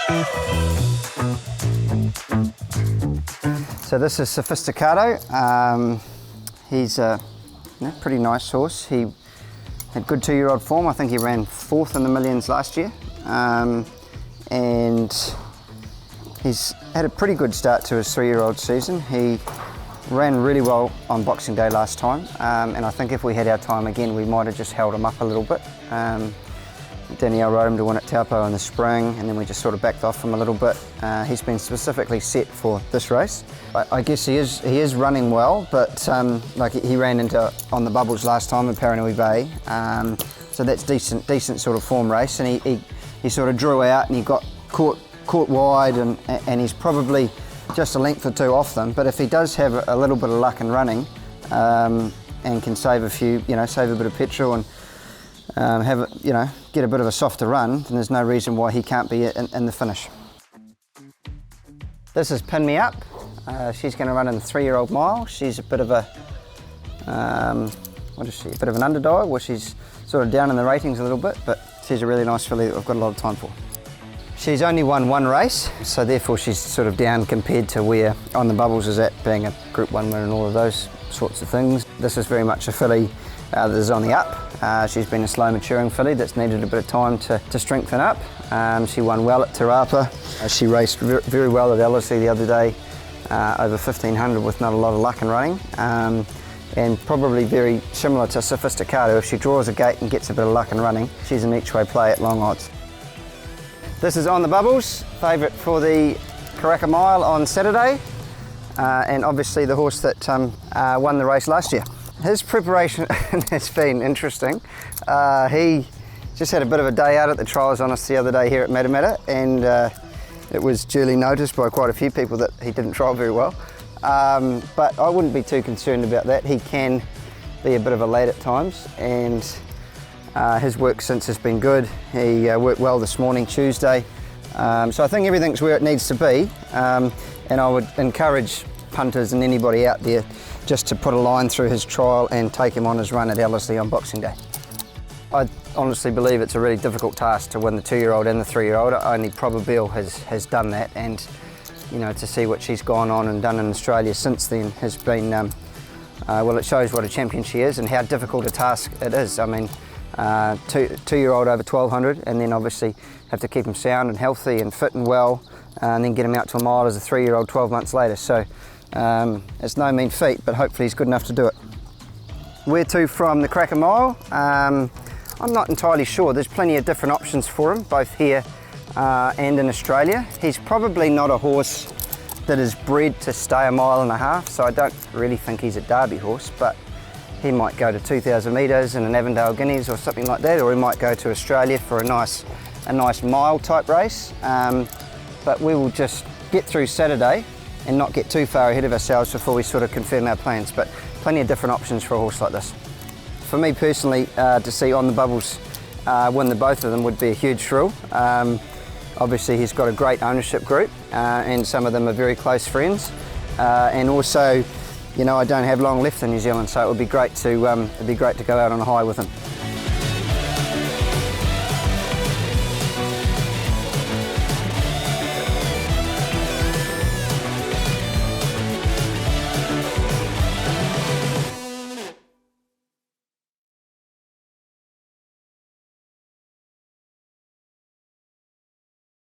So this is Sophisticato. He's a pretty nice horse. He had good 2-year-old form. I think he ran 4th in the millions last year. And he's had a pretty good start to his 3-year-old season. He ran really well on Boxing Day last time. And I think if we had our time again, we might have just held him up a little bit. Danielle rode him to win at Taupo in the spring, and then we just sort of backed off him a little bit. He's been specifically set for this race. I guess he is running well, but like he ran into on the bubbles last time in Paranui Bay, so that's decent sort of form race. And he sort of drew out and he got caught wide, and he's probably just a length or two off them. But if he does have a little bit of luck in running and can save a few, save a bit of petrol and get a bit of a softer run, then there's no reason why he can't be in the finish. This is Pin Me Up. She's going to run in the 3-year-old mile. She's a bit of a, what is she? A bit of an underdog, where she's sort of down in the ratings a little bit, but she's a really nice filly that I've got a lot of time for. She's only won one race, so therefore she's sort of down compared to where On the Bubbles is at, being a Group 1 winner and all of those sorts of things. This is very much a filly that is on the up. She's been a slow maturing filly that's needed a bit of time to strengthen up. She won well at Te Rapa. She raced very well at Ellerslie the other day, over 1500 with not a lot of luck in running. And probably very similar to Sophisticato. If she draws a gate and gets a bit of luck in running, she's an each way play at long odds. This is On the Bubbles, favourite for the Karaka Mile on Saturday, and obviously the horse that won the race last year. His preparation has been interesting. He just had a bit of a day out at the trials on us the other day here at Matamata, and it was duly noticed by quite a few people that he didn't trial very well. But I wouldn't be too concerned about that. He can be a bit of a lad at times, and his work since has been good. He worked well this morning, Tuesday. So I think everything's where it needs to be, and I would encourage punters and anybody out there just to put a line through his trial and take him on his run at Ellerslie on Boxing Day. I honestly believe it's a really difficult task to win the 2-year-old and the 3-year-old. Only Probabile has done that, and to see what she's gone on and done in Australia since then has been, well, it shows what a champion she is and how difficult a task it is. I mean, 2-year-old over 1200, and then obviously have to keep him sound and healthy and fit and well, and then get him out to a mile as a 3-year-old 12 months later. So it's no mean feat, but hopefully he's good enough to do it. Where to from the Karaka Mile? I'm not entirely sure. There's plenty of different options for him, both here and in Australia. He's probably not a horse that is bred to stay a mile and a half, so I don't really think he's a Derby horse, but he might go to 2,000 metres in an Avondale Guineas or something like that, or he might go to Australia for a nice mile type race. But we will just get through Saturday and not get too far ahead of ourselves before we sort of confirm our plans, but plenty of different options for a horse like this. For me personally, to see On the Bubbles win the both of them would be a huge thrill. Obviously he's got a great ownership group, and some of them are very close friends, and also I don't have long left in New Zealand, so it would be great to go out on a high with him.